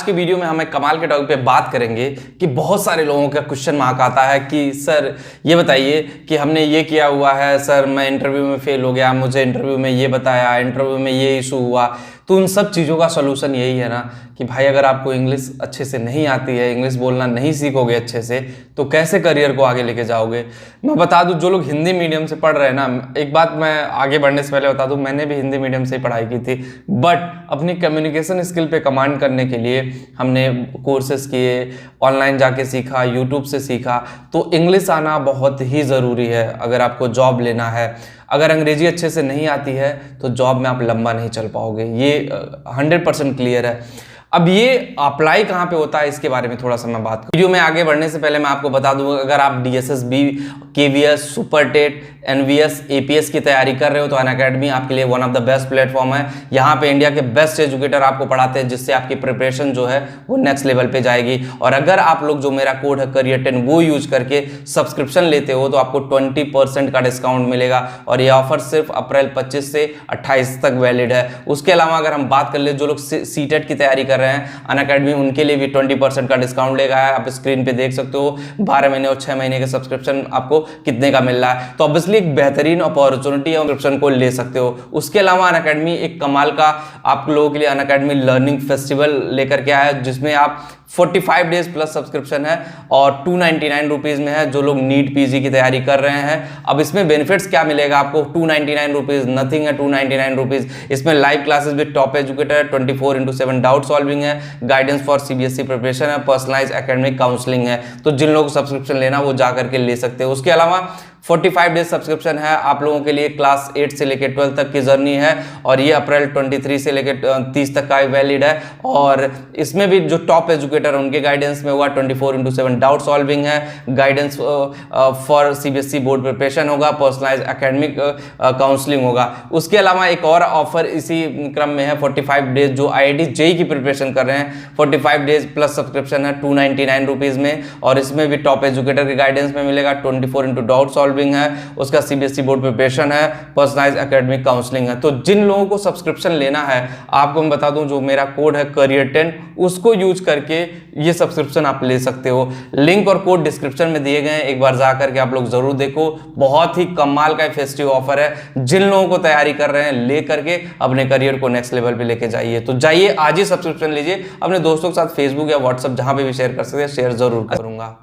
की वीडियो में हम एक कमाल के टॉपिक पे बात करेंगे कि बहुत सारे लोगों का क्वेश्चन मार्क आता है कि सर ये बताइए कि हमने ये किया हुआ है, सर मैं इंटरव्यू में फेल हो गया, मुझे इंटरव्यू में ये बताया, इंटरव्यू में ये इशू हुआ। तो उन सब चीज़ों का सोल्यूशन यही है ना कि भाई अगर आपको इंग्लिश अच्छे से नहीं आती है, इंग्लिश बोलना नहीं सीखोगे अच्छे से, तो कैसे करियर को आगे लेके जाओगे। मैं बता दूं, जो लोग हिंदी मीडियम से पढ़ रहे हैं ना, एक बात मैं आगे बढ़ने से पहले बता दूं, मैंने भी हिंदी मीडियम से ही पढ़ाई की थी, बट अपनी कम्युनिकेशन स्किल पे कमांड करने के लिए हमने कोर्सेज किए, ऑनलाइन जाके सीखा, यूट्यूब से सीखा। तो इंग्लिश आना बहुत ही ज़रूरी है अगर आपको जॉब लेना है। अगर अंग्रेजी अच्छे से नहीं आती है तो जॉब में आप लंबा नहीं चल पाओगे, ये 100% क्लियर है। अब ये अप्लाई कहाँ पे होता है इसके बारे में थोड़ा सा मैं बात करूँ। वीडियो में आगे बढ़ने से पहले मैं आपको बता दूं, अगर आप DSSB, KVS, super TET, NVS, APS की तैयारी कर रहे हो तो अनअकैडमी आपके लिए one of the best platform है। यहाँ पे इंडिया के बेस्ट एजुकेटर आपको पढ़ाते हैं, जिससे आपकी प्रिपरेशन जो है वो नेक्स्ट लेवल पे जाएगी। और अगर आप लोग जो मेरा कोड है करियर 10 वो यूज करके सब्सक्रिप्शन लेते हो तो आपको 20% का डिस्काउंट मिलेगा। और ये ऑफर सिर्फ अप्रैल 25 से 28 तक वैलिड है। उसके अलावा अगर हम बात कर ले, जो लोग CTET की तैयारी कर रहे हैं, अनअकैडमी उनके लिए भी 20% का डिस्काउंट लेगा है। आप स्क्रीन पे देख सकते हो 12 महीने और 6 महीने के सब्सक्रिप्शन आपको कितने का मिल रहा है। तो ऑब्वियसली एक बेहतरीन अपॉर्चुनिटी है, सब्सक्रिप्शन को ले सकते हो। उसके अलावा अनअकैडमी एक कमाल का आप लोगों के लिए अनअकैडमी लर्निंग फेस्टिवल लेकर के आया है, जिसमें आप 45 डेज प्लस सब्सक्रिप्शन है और 299 रुपीज़ में है। जो लोग नीट PG की तैयारी कर रहे हैं, अब इसमें बेनिफिट्स क्या मिलेगा आपको, 299 रुपीज़ नथिंग है, 299 रुपीज़। इसमें live classes with top educator, 24/7 doubt solving है, गाइडेंस फॉर CBSE प्रिपरेशन है, पर्सनलाइज एकेडमिक काउंसलिंग है। तो जिन लोगों को सब्सक्रिप्शन लेना वो जा करके ले सकते हो। उसके अलावा 45 डेज सब्सक्रिप्शन है आप लोगों के लिए, क्लास 8 से लेकर 12 तक की जर्नी है और ये अप्रैल 23 से लेकर 30 तक का वैलिड है। और इसमें भी जो टॉप एजुकेटर है उनके गाइडेंस में होगा, 24/7 डाउट सॉल्विंग है, guidance for CBSE board preparation होगा, पर्सनलाइज एकेडमिक काउंसलिंग होगा। उसके अलावा एक और ऑफर इसी क्रम में है, 45 डेज जो IIT JEE की प्रिपरेशन कर रहे हैं, 45 डेज प्लस सब्सक्रिप्शन है 299 रुपीज़ में। और इसमें भी टॉप एजुकेटर के गाइडेंस में मिलेगा, 24 डाउट सॉल्विंग है, उसका CBSE बोर्ड प्रिपरेशन है, पर्सनलाइज एकेडमिक काउंसलिंग है। तो जिन लोगों को सब्सक्रिप्शन लेना है, आपको मैं बता दूं, जो मेरा कोड है करियर 10 उसको यूज करके ये सब्सक्रिप्शन आप ले सकते हो। लिंक और कोड डिस्क्रिप्शन में दिए गए हैं, एक बार जा करके आप लोग जरूर देखो। बहुत ही कमाल का फेस्टिव ऑफर है, जिन लोगों को तैयारी कर रहे हैं ले करके अपने करियर को नेक्स्ट लेवल पे लेके जाइए। तो जाइए आज ही सब्सक्रिप्शन लीजिए, अपने दोस्तों के साथ फेसबुक या व्हाट्सएप जहां पे भी शेयर कर सकते हैं, शेयर जरूर करूंगा।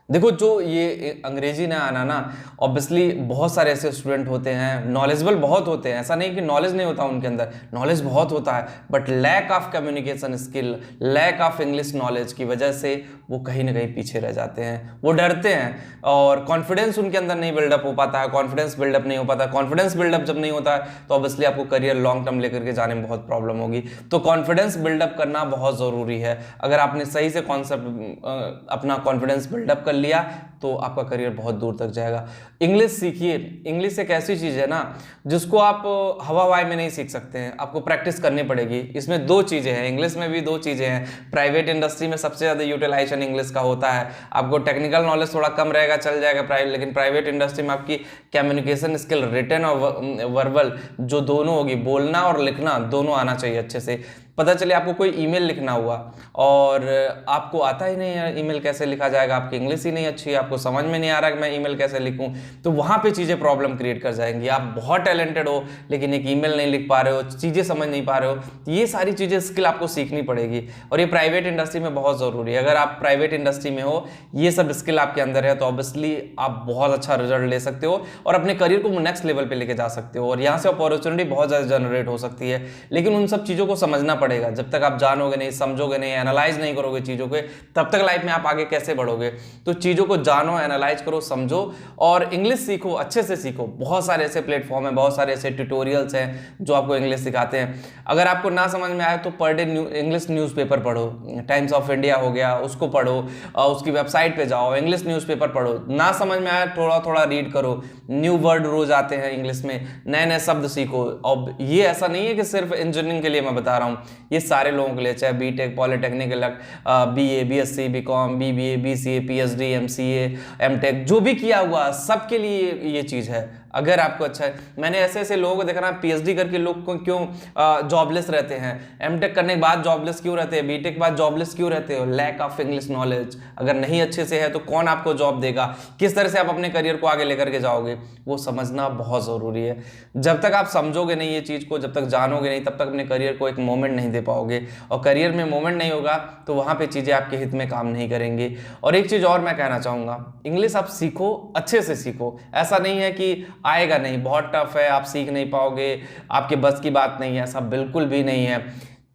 देखो, जो ये अंग्रेजी ना आना ना, ऑब्वियसली बहुत सारे ऐसे स्टूडेंट होते हैं, नॉलेजेबल बहुत होते हैं, ऐसा नहीं कि नॉलेज नहीं होता उनके अंदर, नॉलेज बहुत होता है, but lack of communication skill, lack of English knowledge की वजह से वो कहीं ना कहीं पीछे रह जाते हैं, वो डरते हैं और कॉन्फिडेंस उनके अंदर नहीं बिल्डअप हो पाता है, कॉन्फिडेंस बिल्डअप नहीं हो पाता। कॉन्फिडेंस बिल्डअप जब नहीं होता है तो ऑब्वियसली आपको करियर लॉन्ग टर्म लेकर के जाने में बहुत प्रॉब्लम होगी। तो कॉन्फिडेंस बिल्डअप करना बहुत ज़रूरी है। अगर आपने सही से कॉन्सेप्ट अपना कॉन्फिडेंस बिल्डअप कर लिया तो आपका करियर बहुत दूर तक जाएगा। इंग्लिश सीखिए। इंग्लिश एक ऐसी चीज़ है ना जिसको आप हवा हवाई में नहीं सीख सकते हैं, आपको प्रैक्टिस करनी पड़ेगी। इसमें दो चीज़ें हैं, इंग्लिश में भी दो चीज़ें हैं। प्राइवेट इंडस्ट्री में सबसे ज़्यादा यूटिलाइजेशन इंग्लिश का होता है। आपको टेक्निकल नॉलेज थोड़ा कम रहेगा, चल जाएगा लेकिन प्राइवेट इंडस्ट्री में आपकी कम्युनिकेशन स्किल, रिटन और वर्बल जो दोनों होगी, बोलना और लिखना दोनों आना चाहिए अच्छे से। पता चले आपको कोई ईमेल लिखना हुआ और आपको आता ही नहीं है ईमेल कैसे लिखा जाएगा, आपकी इंग्लिश ही नहीं अच्छी है, आपको समझ में नहीं आ रहा कि मैं ईमेल कैसे लिखूं, तो वहाँ पे चीज़ें प्रॉब्लम क्रिएट कर जाएंगी। आप बहुत टैलेंटेड हो लेकिन एक ईमेल नहीं लिख पा रहे हो, चीज़ें समझ नहीं पा रहे हो, ये सारी चीज़ें स्किल आपको सीखनी पड़ेगी और ये प्राइवेट इंडस्ट्री में बहुत ज़रूरी है। अगर आप प्राइवेट इंडस्ट्री में हो, ये सब स्किल आपके अंदर है तो ऑब्वियसली आप बहुत अच्छा रिजल्ट ले सकते हो और अपने करियर को नेक्स्ट लेवल पर लेके जा सकते हो और यहाँ से अपॉर्चुनिटी बहुत ज़्यादा जनरेट हो सकती है। लेकिन उन सब चीज़ों को समझना पड़ेगा। जब तक आप जानोगे नहीं, समझोगे नहीं, एनालाइज नहीं करोगे चीज़ों के, तब तक लाइफ में आप आगे कैसे बढ़ोगे। तो चीज़ों को जानो, एनालाइज करो, समझो और इंग्लिश सीखो, अच्छे से सीखो। बहुत सारे ऐसे प्लेटफॉर्म हैं, बहुत सारे ऐसे ट्यूटोरियल्स हैं जो आपको इंग्लिश सिखाते हैं। अगर आपको ना समझ में आए तो पर डे इंग्लिश न्यूज़पेपर पढ़ो, टाइम्स ऑफ इंडिया हो गया, उसको पढ़ो, उसकी वेबसाइट पे जाओ, इंग्लिश न्यूज़पेपर पढ़ो। ना समझ में आए थोड़ा थोड़ा रीड करो, न्यू वर्ड रोज आते हैं इंग्लिश में, नए नए शब्द सीखो। और ये ऐसा नहीं है कि सिर्फ इंजीनियरिंग के लिए मैं बता रहा हूँ, ये सारे लोगों के लिए, चाहे BTech, polytechnic, BA, BSc, BCom, BBA, BCA, PhD, MCA, MTech जो भी किया हुआ सबके लिए ये चीज़ है। अगर आपको अच्छा है। मैंने ऐसे ऐसे लोगों को देखा ना, पीएचडी करके लोग को क्यों जॉबलेस रहते हैं, एमटेक करने के बाद जॉबलेस क्यों रहते हैं, बीटेक के बाद जॉबलेस क्यों रहते हो? Lack of English knowledge. अगर नहीं अच्छे से है तो कौन आपको जॉब देगा, किस तरह से आप अपने करियर को आगे लेकर के जाओगे, वो समझना बहुत ज़रूरी है। जब तक आप समझोगे नहीं ये चीज़ को, जब तक जानोगे नहीं, तब तक अपने करियर को एक मोमेंट नहीं दे पाओगे, और करियर में मोमेंट नहीं होगा तो वहाँ पे चीज़ें आपके हित में काम नहीं करेंगी। और एक चीज़ और मैं कहना चाहूँगा, इंग्लिश आप सीखो, अच्छे से सीखो। ऐसा नहीं है कि आएगा नहीं, बहुत टफ है, आप सीख नहीं पाओगे, आपके बस की बात नहीं है, ऐसा बिल्कुल भी नहीं है।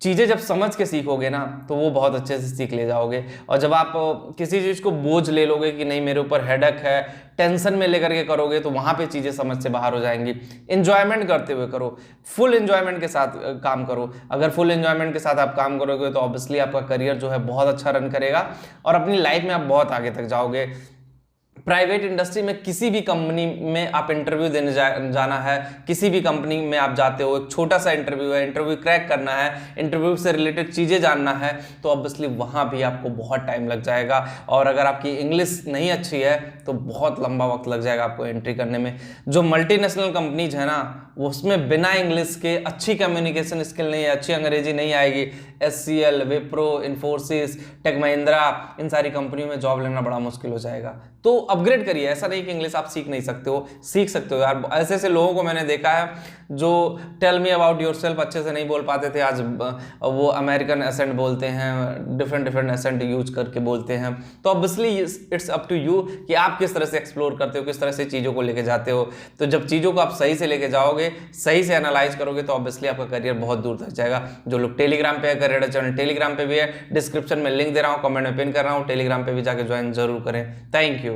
चीज़ें जब समझ के सीखोगे ना तो वो बहुत अच्छे से सीख ले जाओगे। और जब आप किसी चीज़ को बोझ ले लोगे कि नहीं मेरे ऊपर हेडक है, टेंशन में लेकर के करोगे, तो वहाँ पे चीज़ें समझ से बाहर हो जाएंगी। एंजॉयमेंट करते हुए करो, फुल एंजॉयमेंट के साथ काम करो। अगर फुल एंजॉयमेंट के साथ आप काम करोगे तो ऑब्वियसली आपका करियर जो है बहुत अच्छा रन करेगा और अपनी लाइफ में आप बहुत आगे तक जाओगे। प्राइवेट इंडस्ट्री में किसी भी कंपनी में आप इंटरव्यू देने जाना है, किसी भी कंपनी में आप जाते हो, एक छोटा सा इंटरव्यू है, इंटरव्यू क्रैक करना है, इंटरव्यू से रिलेटेड चीज़ें जानना है, तो ऑब्वियसली वहाँ भी आपको बहुत टाइम लग जाएगा। और अगर आपकी इंग्लिश नहीं अच्छी है तो बहुत लंबा वक्त लग जाएगा आपको एंट्री करने में। जो मल्टीनेशनल कंपनीज है ना, उसमें बिना इंग्लिश के अच्छी कम्युनिकेशन स्किल नहीं है, अच्छी अंग्रेजी नहीं आएगी। HCL, विप्रो, इन्फोसिस, टेक महिंद्रा, इन सारी कंपनियों में जॉब लेना बड़ा मुश्किल हो जाएगा। तो अपग्रेड करिए, ऐसा नहीं कि इंग्लिश आप सीख नहीं सकते हो, सीख सकते हो यार। ऐसे ऐसे लोगों को मैंने देखा है जो टेल मी अबाउट योरसेल्फ अच्छे से नहीं बोल पाते थे, आज वो अमेरिकन एसेंट बोलते हैं, डिफरेंट एसेंट यूज करके बोलते हैं। तो obviously it's up to you कि आप किस तरह से एक्सप्लोर करते हो, किस तरह से चीज़ों को लेके जाते हो। तो जब चीज़ों को आप सही से लेके जाओगे, सही से एनालाइज करोगे, तो ऑब्वियसली आपका करियर बहुत दूर तक जाएगा। जो लोग टेलीग्राम पे है, करियर चैनल टेलीग्राम पे भी है, डिस्क्रिप्शन में लिंक दे रहा हूँ, कमेंट में पिन कर रहा हूँ, टेलीग्राम पे भी जाके ज्वाइन जरूर करें। Thank you.